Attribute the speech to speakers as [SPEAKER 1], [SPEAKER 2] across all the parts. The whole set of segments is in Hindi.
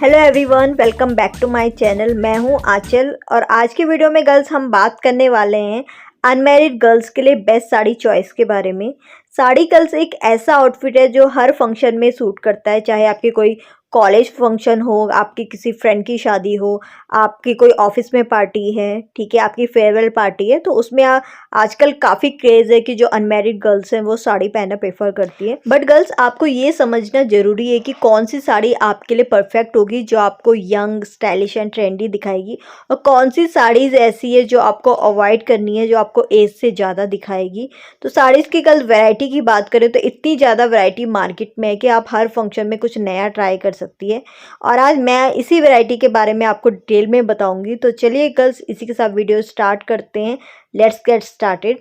[SPEAKER 1] Hello everyone, welcome back to my channel. मैं हूं आंचल और आज की वीडियो में गर्ल्स हम बात करने वाले हैं अनमैरिड गर्ल्स के लिए बेस्ट साड़ी चॉइस के बारे में। साड़ी गर्ल्स एक ऐसा आउटफिट है जो हर फंक्शन में सूट करता है, चाहे आपकी कोई कॉलेज फंक्शन हो, आपकी किसी फ्रेंड की शादी हो, आपकी कोई ऑफिस में पार्टी है, ठीक है, आपकी फेयरवेल पार्टी है, तो उसमें आजकल काफ़ी क्रेज़ है कि जो अनमैरिड गर्ल्स हैं वो साड़ी पहनना प्रेफर करती है। बट गर्ल्स, आपको ये समझना ज़रूरी है कि कौन सी साड़ी आपके लिए परफेक्ट होगी, जो आपको यंग, स्टाइलिश एंड ट्रेंडी दिखाएगी, और कौन सी साड़ीज़ ऐसी है जो आपको अवॉइड करनी है, जो आपको एज से ज़्यादा दिखाएगी। तो साड़ीज़ की कल वैरायटी की बात करें तो इतनी ज़्यादा वैरायटी मार्केट में है कि आप हर फंक्शन में कुछ नया ट्राई कर सकती है, और आज मैं इसी वैरायटी के बारे में आपको डिटेल में बताऊंगी। तो चलिए गर्ल्स, इसी के साथ वीडियो स्टार्ट करते हैं। Let's get started.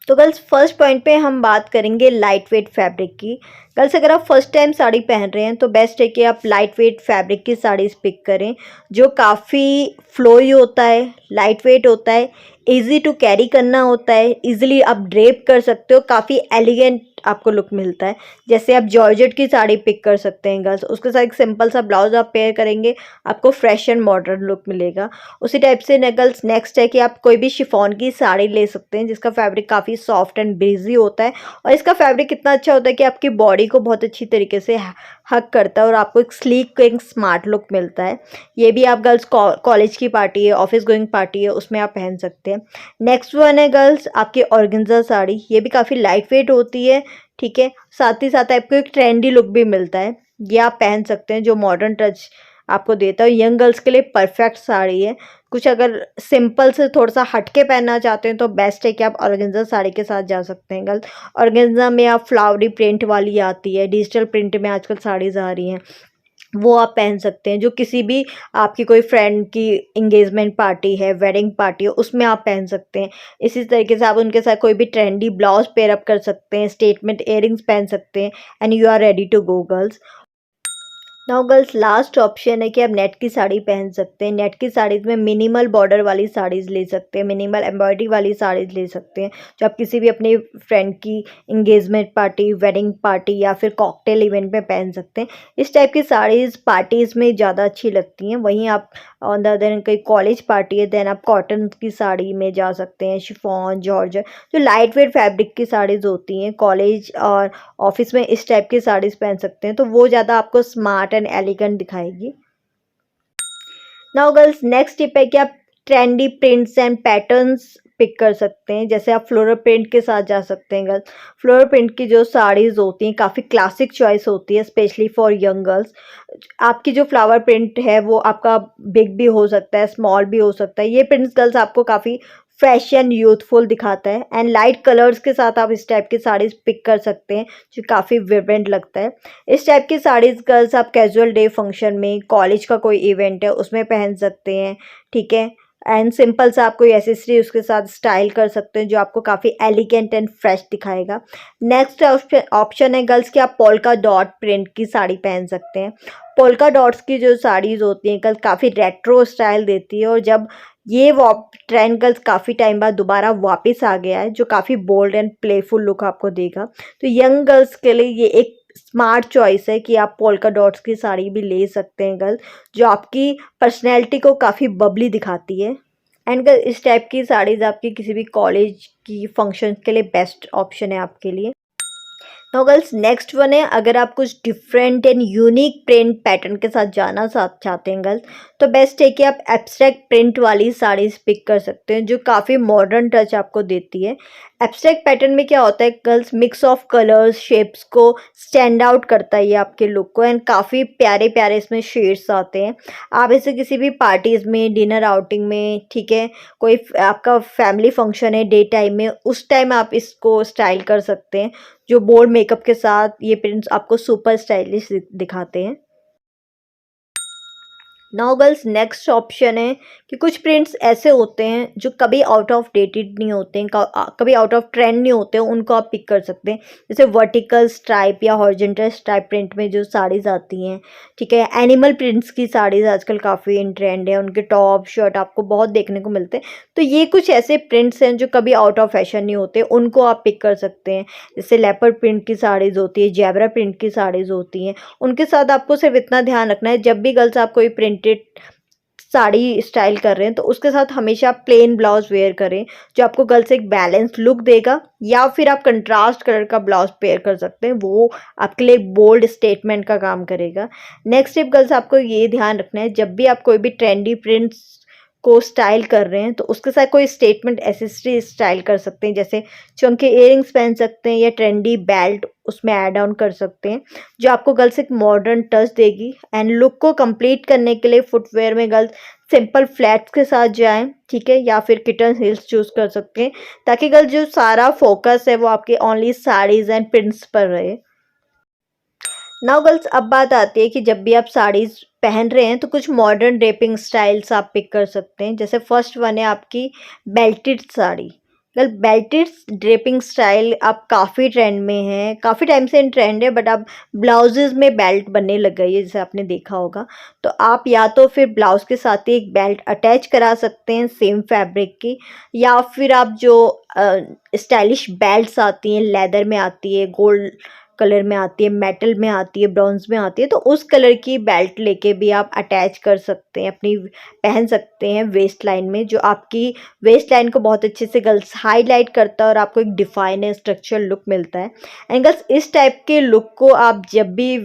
[SPEAKER 1] तो गर्ल्स, फर्स्ट पॉइंट पे हम बात करेंगे लाइट वेट फैब्रिक की। गर्ल्स, अगर आप फर्स्ट टाइम साड़ी पहन रहे हैं तो बेस्ट है कि आप लाइट वेट फैब्रिक की साड़ीज पिक करें, जो काफ़ी फ्लोई होता है, लाइट वेट होता है, इजी टू कैरी करना होता है, इजीली आप ड्रेप कर सकते हो, काफ़ी एलिगेंट आपको लुक मिलता है। जैसे आप जॉर्जेट की साड़ी पिक कर सकते हैं गर्ल्स, उसके साथ एक सिंपल सा ब्लाउज आप पेयर करेंगे, आपको फ्रेश एंड मॉडर्न लुक मिलेगा। उसी टाइप से गर्ल्स नेक्स्ट है कि आप कोई भी शिफॉन की साड़ी ले सकते हैं जिसका फैब्रिक काफ़ी सॉफ्ट एंड ब्रीजी होता है, और इसका फैब्रिक इतना अच्छा होता है कि आपकी बॉडी को बहुत अच्छी तरीके से हक करता है और आपको एक स्लीक, एक स्मार्ट लुक मिलता है। ये भी आप गर्ल्स कॉलेज की पार्टी है, ऑफिस गोइंग पार्टी है, उसमें आप पहन सकते हैं। नेक्स्ट वन है गर्ल्स आपकी ऑर्गेन्जा साड़ी। ये भी काफ़ी लाइट वेट होती है, ठीक है, साथ ही साथ आपको एक ट्रेंडी लुक भी मिलता है। ये आप पहन सकते हैं, जो मॉडर्न टच आपको देता है। यंग गर्ल्स के लिए परफेक्ट साड़ी है। कुछ अगर सिंपल से थोड़ा सा हटके पहनना चाहते हैं तो बेस्ट है कि आप ऑर्गेन्जा साड़ी के साथ जा सकते हैं गर्ल्स। ऑर्गेन्जा में आप फ्लावरी प्रिंट वाली आती है, डिजिटल प्रिंट में आजकल साड़ीज आ रही हैं, वो आप पहन सकते हैं, जो किसी भी आपकी कोई फ्रेंड की इंगेजमेंट पार्टी है, वेडिंग पार्टी है, उसमें आप पहन सकते हैं। इसी तरीके से आप उनके साथ कोई भी ट्रेंडी ब्लाउज पेयर अप कर सकते हैं, स्टेटमेंट इयररिंग्स पहन सकते हैं, and you are ready to go girls. Now girls, last option है कि आप नेट की साड़ी पहन सकते हैं। नेट की साड़ीज़ में मिनिमल बॉर्डर वाली साड़ीज़ ले सकते हैं, मिनिमल एम्ब्रॉयडरी वाली साड़ीज़ ले सकते हैं, जो आप किसी भी अपनी फ्रेंड की इंगेजमेंट पार्टी, वेडिंग पार्टी या फिर कॉकटेल इवेंट में पहन सकते हैं। इस टाइप की साड़ीज़ पार्टीज़ में ज़्यादा अच्छी लगती हैं। वहीं आप ऑन द अदर कोई कॉलेज पार्टी है, देन आप कॉटन की साड़ी में जा सकते हैं, शिफॉन, जॉर्जेट, जो लाइट वेट फैब्रिक की साड़ीज़ होती हैं। कॉलेज और ऑफिस में इस टाइप की साड़ीज़ पहन सकते हैं, तो वो ज़्यादा आपको स्मार्ट एंड एलिगेंट दिखाएगी। नाउ गर्ल्स, नेक्स्ट टिप है कि आप trendy prints and patterns pick कर सकते हैं। जैसे आप फ्लोरल प्रिंट के साथ जा सकते हैं गर्ल्स। फ्लोरल प्रिंट की जो साड़ीज़ होती हैं काफ़ी क्लासिक चॉइस होती है, स्पेशली फॉर यंग गर्ल्स। आपकी जो फ्लावर प्रिंट है वो आपका बिग भी हो सकता है, स्मॉल भी हो सकता है। ये प्रिंट्स गर्ल्स आपको काफ़ी फ्रेश एंड यूथफुल दिखाता है, एंड लाइट कलर्स के साथ आप इस टाइप की साड़ीज़ पिक कर सकते हैं, जो काफ़ी विब्रेंट लगता है। इस टाइप की साड़ीज़ गर्ल्स आप कैजुअल डे फंक्शन में, कॉलेज का कोई इवेंट है उसमें पहन सकते हैं, ठीक है, एंड सिंपल सा आप कोई एसेसरी उसके साथ स्टाइल कर सकते हैं, जो आपको काफ़ी एलिगेंट एंड फ्रेश दिखाएगा। नेक्स्ट ऑप्शन है गर्ल्स कि आप पोल्का डॉट प्रिंट की साड़ी पहन सकते हैं। पोल्का डॉट्स की जो साड़ीज़ होती हैं गर्ल्स काफ़ी रेट्रो स्टाइल देती है, और जब ये ट्रेंड गर्ल्स काफ़ी टाइम बाद दोबारा वापस आ गया है, जो काफ़ी बोल्ड एंड प्लेफुल लुक आपको देगा, तो यंग गर्ल्स के लिए ये एक स्मार्ट चॉइस है कि आप पोल्का डॉट्स की साड़ी भी ले सकते हैं गर्ल्स, जो आपकी पर्सनैलिटी को काफ़ी बबली दिखाती है। एंड गर्ल, इस टाइप की साड़ीज़ आपकी किसी भी कॉलेज की फंक्शन के लिए बेस्ट ऑप्शन है आपके लिए। नो गर्ल्स, नेक्स्ट वन है, अगर आप कुछ different and unique print pattern के साथ जाना चाहते हैं गर्ल्स, तो बेस्ट है कि आप एब्स्ट्रैक्ट प्रिंट वाली साड़ीज पिक कर सकते हैं, जो काफ़ी मॉडर्न टच आपको देती है। एब्स्ट्रैक्ट पैटर्न में क्या होता है girls, mix of colours, shapes को स्टैंड आउट करता है ये आपके लुक को, एंड काफ़ी प्यारे प्यारे इसमें शेड्स आते हैं। आप इसे किसी भी पार्टीज़ में, डिनर आउटिंग में, ठीक है, कोई आपका फैमिली फंक्शन है डे टाइम में, उस टाइम आप इसको स्टाइल कर सकते हैं, जो बोल्ड मेकअप के साथ ये प्रिंट्स आपको सुपर स्टाइलिश दिखाते हैं। नाउ गर्ल्स नेक्स्ट ऑप्शन है कि कुछ प्रिंट्स ऐसे होते हैं जो कभी आउट ऑफ डेटेड नहीं होते हैं, कभी आउट ऑफ ट्रेंड नहीं होते हैं, उनको आप पिक कर सकते हैं। जैसे वर्टिकल स्ट्राइप या हॉरिजॉन्टल स्ट्राइप प्रिंट में जो साड़ीज़ आती हैं, ठीक है। एनिमल प्रिंट्स की साड़ीज़ आजकल काफ़ी इन ट्रेंड है, उनके टॉप शर्ट आपको बहुत देखने को मिलते हैं। तो ये कुछ ऐसे प्रिंट्स हैं जो कभी आउट ऑफ फैशन नहीं होते, उनको आप पिक कर सकते हैं। जैसे लेपर्ड प्रिंट की साड़ीज़ होती है, जेब्रा प्रिंट की साड़ीज़ होती हैं। उनके साथ आपको सिर्फ इतना ध्यान रखना है, जब भी गर्ल्स आप कोई प्रिंटेड साड़ी स्टाइल कर रहे हैं तो उसके साथ हमेशा प्लेन ब्लाउज वेयर करें, जो आपको गर्ल्स एक बैलेंस लुक देगा। या फिर आप कंट्रास्ट कलर का ब्लाउज पेयर कर सकते हैं, वो आपके लिए एक बोल्ड स्टेटमेंट का काम करेगा। नेक्स्ट टिप गर्ल्स, आपको ये ध्यान रखना है, जब भी आप कोई भी ट्रेंडी प्रिंट्स को स्टाइल कर रहे हैं तो उसके साथ कोई स्टेटमेंट एसेसरी स्टाइल कर सकते हैं। जैसे चमके इयररिंग्स पहन सकते हैं या ट्रेंडी बेल्ट उसमें ऐड ऑन कर सकते हैं, जो आपको गर्ल्स एक मॉडर्न टच देगी। एंड लुक को कंप्लीट करने के लिए फुटवेयर में गर्ल्स सिंपल फ्लैट्स के साथ जाएं, ठीक है, या फिर किटन हील्स चूज कर सकते हैं, ताकि गर्ल्स जो सारा फोकस है वो आपके ओनली साड़ीज एंड प्रिंट्स पर रहे। नाउ गर्ल्स, अब बात आती है कि जब भी आप साड़ीज पहन रहे हैं तो कुछ मॉडर्न ड्रेपिंग स्टाइल्स आप पिक कर सकते हैं। जैसे फर्स्ट वन है आपकी belted sari. Girl, belted draping style अब काफ़ी ट्रेंड में है, काफ़ी टाइम से इन ट्रेंड है, बट अब ब्लाउजेज में बेल्ट बनने लग गई है, जैसे आपने देखा होगा। तो आप या तो फिर ब्लाउज के साथ ही एक बेल्ट अटैच करा सकते हैं सेम फैब्रिक की, या फिर आप जो स्टाइलिश बेल्ट्स आती हैं, लेदर में आती है, गोल्ड कलर में आती है, मेटल में आती है, ब्रॉन्ज में आती है, तो उस कलर की बेल्ट लेके भी आप अटैच कर सकते हैं, अपनी पहन सकते हैं वेस्ट लाइन में, जो आपकी वेस्ट लाइन को बहुत अच्छे से गर्ल्स हाईलाइट करता है और आपको एक डिफाइन स्ट्रक्चर लुक मिलता है। एंड गर्ल्स, इस टाइप के लुक को आप जब भी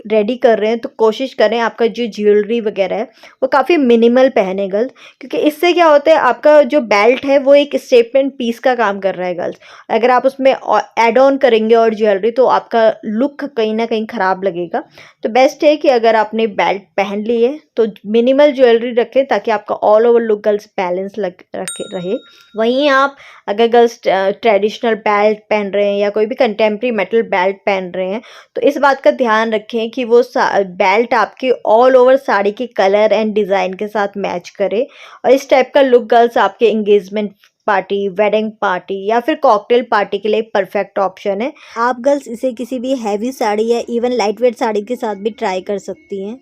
[SPEAKER 1] रेडी कर रहे हैं तो कोशिश करें आपका जो ज्वेलरी वगैरह है वो काफ़ी मिनिमल पहने गर्ल्स, क्योंकि इससे क्या होता है, आपका जो बेल्ट है वो एक स्टेटमेंट पीस का काम कर रहा है गर्ल्स। अगर आप उसमें ऐड ऑन करेंगे और ज्वेलरी तो आपका लुक कहीं ना कहीं ख़राब लगेगा। तो बेस्ट है कि अगर आपने बेल्ट पहन ली है तो मिनिमल ज्वेलरी रखें, ताकि आपका all over look girls balance रखे रहे। वहीं आप अगर गर्ल्स ट्रेडिशनल बेल्ट पहन रहे हैं या कोई भी कंटेम्प्रेरी मेटल बेल्ट पहन रहे हैं तो इस बात का ध्यान रखें कि वो बेल्ट आपके ऑल ओवर साड़ी के कलर एंड डिज़ाइन के साथ मैच करे। और इस टाइप का लुक गर्ल्स आपके एंगेजमेंट पार्टी, वेडिंग पार्टी या फिर कॉकटेल पार्टी के लिए परफेक्ट ऑप्शन है। आप गर्ल्स इसे किसी भी हैवी साड़ी या इवन लाइट वेट साड़ी के साथ भी ट्राई कर सकती हैं।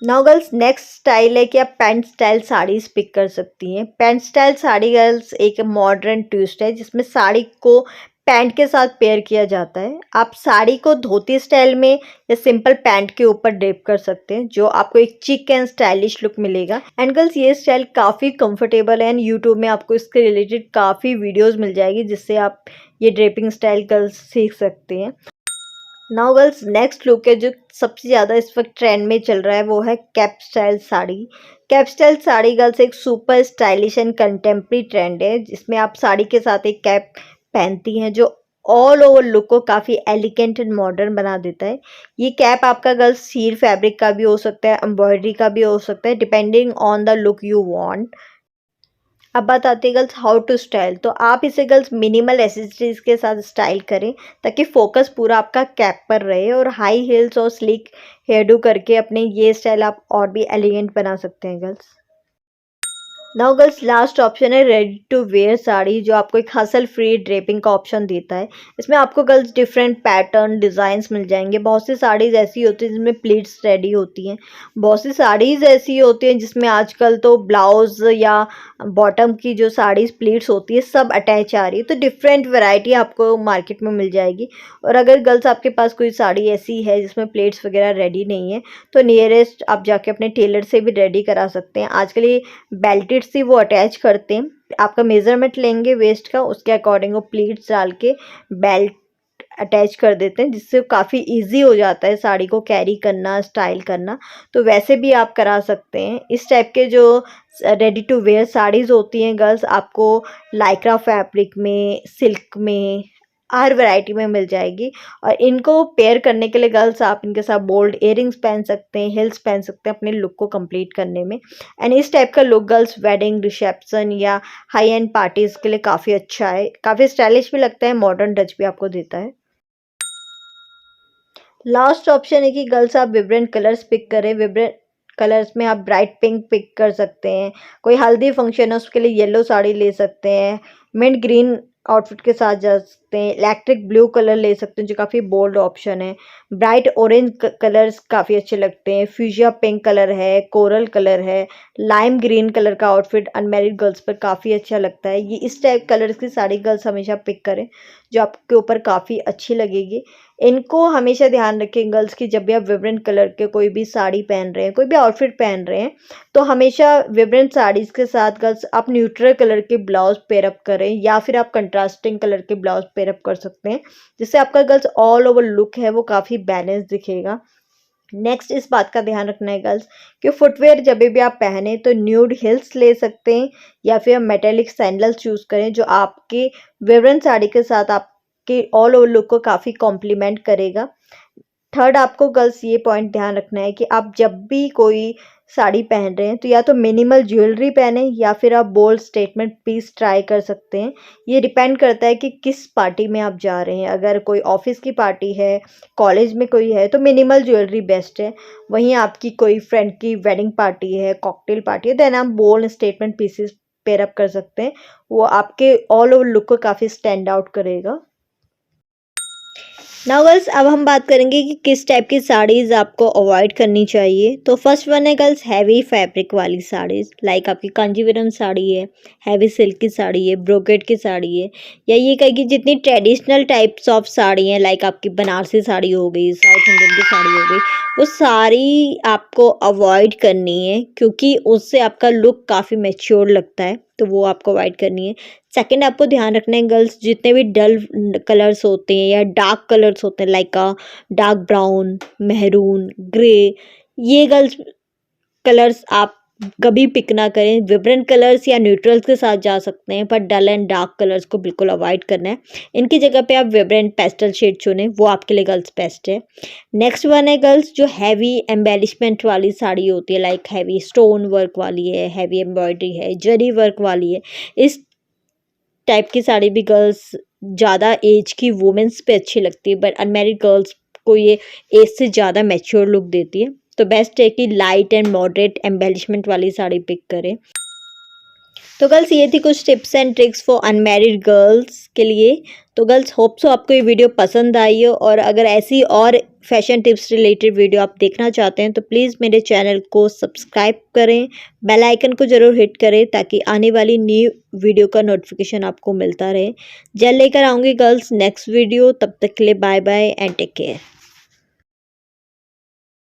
[SPEAKER 1] नाउ गर्ल्स, नेक्स्ट स्टाइल है कि आप पैंट स्टाइल साड़ीज पिक कर सकती हैं। पैंट स्टाइल साड़ी गर्ल्स एक मॉडर्न ट्विस्ट है जिसमें साड़ी को पैंट के साथ पेयर किया जाता है। आप साड़ी को धोती स्टाइल में या सिंपल पैंट के ऊपर ड्रेप कर सकते हैं, जो आपको एक चिक एंड स्टाइलिश लुक मिलेगा। एंड गर्ल्स, ये स्टाइल काफ़ी कंफर्टेबल है एंड यूट्यूब में आपको इसके रिलेटेड काफ़ी वीडियोज़ मिल जाएगी, जिससे आप ये ड्रेपिंग स्टाइल गर्ल्स सीख सकते हैं। नाउ गर्ल्स, नेक्स्ट लुक है जो सबसे ज़्यादा इस वक्त ट्रेंड में चल रहा है, वो है cap style sari. Cap style sari girls एक super stylish and contemporary trend है, जिसमें आप साड़ी के साथ एक कैप पहनती हैं, जो ऑल ओवर लुक को काफ़ी एलिगेंट एंड मॉडर्न बना देता है। ये कैप आपका गर्ल्स सीर फैब्रिक का भी हो सकता है, एम्ब्रॉयडरी का भी हो सकता है, depending on the look you want. अब बात आती है गर्ल्स हाउ टू स्टाइल। तो आप इसे गर्ल्स मिनिमल एसेसरीज के साथ स्टाइल करें, ताकि फोकस पूरा आपका कैप पर रहे, और हाई हील्स और स्लीक हेयर डू करके अपने ये स्टाइल आप और भी एलिगेंट बना सकते हैं girls. Now girls, last option है रेडी टू वेयर साड़ी, जो आपको एक हसल फ्री ड्रेपिंग का ऑप्शन देता है। इसमें आपको गर्ल्स डिफरेंट पैटर्न डिज़ाइंस मिल जाएंगे। बहुत सी साड़ीज़ ऐसी होती हैं जिसमें प्लीट्स रेडी होती हैं, बहुत सी साड़ीज़ ऐसी होती हैं जिसमें आजकल तो ब्लाउज या बॉटम की जो साड़ीज़ प्लीट्स होती है सब अटैच आ रही है। तो डिफरेंट वैरायटी आपको मार्केट में मिल जाएगी। और अगर गर्ल्स आपके पास कोई साड़ी ऐसी है जिसमें प्लेट्स वगैरह रेडी नहीं है तो नियरेस्ट आप जाके अपने टेलर से भी रेडी करा सकते हैं। आजकल ये बेल्टेड सी वो अटैच करते हैं, आपका मेजरमेंट लेंगे वेस्ट का, उसके अकॉर्डिंग वो प्लीट्स डाल के बेल्ट अटैच कर देते हैं, जिससे काफ़ी इजी हो जाता है साड़ी को कैरी करना, स्टाइल करना। तो वैसे भी आप करा सकते हैं। इस टाइप के जो रेडी टू वेयर साड़ीज़ होती हैं गर्ल्स आपको लाइक्रा फैब्रिक में, सिल्क में, हर वैरायटी में मिल जाएगी। और इनको पेयर करने के लिए गर्ल्स आप इनके साथ बोल्ड इयररिंग्स पहन सकते हैं, हिल्स पहन सकते हैं अपने लुक को कंप्लीट करने में। एंड इस टाइप का लुक गर्ल्स वेडिंग, रिसेप्शन या हाई एंड पार्टीज़ के लिए काफ़ी अच्छा है, काफ़ी स्टाइलिश भी लगता है, मॉडर्न टच भी आपको देता है। लास्ट ऑप्शन है कि गर्ल्स आप विब्रेंट कलर्स पिक करें। विब्रेंट कलर्स में आप ब्राइट पिंक पिक कर सकते हैं। कोई हल्दी फंक्शन है उसके लिए येलो साड़ी ले सकते हैं। मिंट ग्रीन आउटफिट के साथ जा सकते हैं। इलेक्ट्रिक ब्लू कलर ले सकते हैं जो काफ़ी बोल्ड ऑप्शन है। ब्राइट ऑरेंज कलर्स काफ़ी अच्छे लगते हैं। फ्यूजिया पिंक कलर है, कोरल कलर है, लाइम ग्रीन कलर का आउटफिट अनमैरिड गर्ल्स पर काफ़ी अच्छा लगता है। ये इस टाइप कलर्स की साड़ी गर्ल्स हमेशा पिक करें जो आपके ऊपर काफ़ी अच्छी लगेगी। इनको हमेशा ध्यान रखें गर्ल्स की, जब भी आप विब्रेंट कलर के कोई भी साड़ी पहन रहे हैं, कोई भी आउटफिट पहन रहे हैं, तो हमेशा विब्रेंट साड़ीज़ के साथ गर्ल्स आप न्यूट्रल कलर के ब्लाउज पेयरअप करें या फिर आप कंट्रास्टिंग कलर के ब्लाउज पेयरअप कर सकते हैं, जिससे आपका गर्ल्स ऑल ओवर लुक है वो काफ़ी बैलेंस दिखेगा। नेक्स्ट इस बात का ध्यान रखना है गर्ल्स कि फुटवेयर जब भी आप पहने तो न्यूड हिल्स ले सकते हैं या फिर मेटेलिक सैंडल्स चूज़ करें जो आपके विब्रेंट साड़ी के साथ आपके ऑल ओवर लुक को काफ़ी कॉम्प्लीमेंट करेगा। थर्ड आपको गर्ल्स ये पॉइंट ध्यान रखना है कि आप जब भी कोई साड़ी पहन रहे हैं तो या तो मिनिमल ज्वेलरी पहने या फिर आप बोल्ड स्टेटमेंट पीस ट्राई कर सकते हैं। ये डिपेंड करता है कि किस पार्टी में आप जा रहे हैं। अगर कोई ऑफिस की पार्टी है, कॉलेज में कोई है तो मिनिमल ज्वेलरी बेस्ट है। वहीं आपकी कोई फ्रेंड की वेडिंग पार्टी है, कॉकटेल पार्टी है, देन आप bold statement pieces pair up कर सकते हैं। वो आपके ऑल ओवर लुक को काफ़ी स्टैंड आउट करेगा। नाउ गर्ल्स अब हम बात करेंगे कि किस टाइप की साड़ीज़ आपको अवॉइड करनी चाहिए। तो फर्स्ट वन है गर्ल्स हैवी फैब्रिक वाली साड़ीज़, लाइक आपकी कांजीवरम साड़ी है, हैवी सिल्क की साड़ी है, ब्रोकेट की साड़ी है, या ये कहें कि जितनी ट्रेडिशनल टाइप्स ऑफ साड़ी हैं, लाइक आपकी बनारसी साड़ी हो गई, साउथ इंडियन की साड़ी हो गई, वो सारी आपको अवॉइड करनी है क्योंकि उससे आपका लुक काफ़ी मैच्योर लगता है, तो वो आपको अवॉइड करनी है। सेकंड आपको ध्यान रखना है गर्ल्स जितने भी डल कलर्स होते हैं या डार्क कलर्स होते हैं, like dark brown, maroon, grey, ये गर्ल्स कलर्स आप कभी पिक ना करें। विब्रेंट कलर्स या न्यूट्रल्स के साथ जा सकते हैं पर डल एंड डार्क कलर्स को बिल्कुल अवॉइड करना है। इनकी जगह पे आप विब्रेंट पेस्टल शेड चुनें, वो आपके लिए गर्ल्स बेस्ट है। नेक्स्ट वन है गर्ल्स जो हैवी एम्बेलिशमेंट वाली साड़ी होती है, लाइक हैवी स्टोन वर्क वाली है, हैवी एम्ब्रॉयडरी है, जरी वर्क वाली है। इस टाइप की साड़ी भी गर्ल्स ज़्यादा एज की वुमेंस पे अच्छी लगती है, बट अनमैरिड गर्ल्स को ये एज से ज़्यादा मैच्योर लुक देती है। तो बेस्ट है कि लाइट एंड मॉडरेट एम्बेलिशमेंट वाली साड़ी पिक करें। तो गर्ल्स ये थी कुछ tips and tricks for unmarried girls के लिए। तो गर्ल्स होप सो आपको ये वीडियो पसंद आई हो, और अगर ऐसी और फैशन टिप्स रिलेटेड वीडियो आप देखना चाहते हैं तो प्लीज़ मेरे चैनल को सब्सक्राइब करें, बेल आइकन को ज़रूर हिट करें ताकि आने वाली न्यू वीडियो का नोटिफिकेशन आपको मिलता रहे। जल्द लेकर आऊँगी गर्ल्स नेक्स्ट वीडियो, तब तक के लिए bye bye and take care.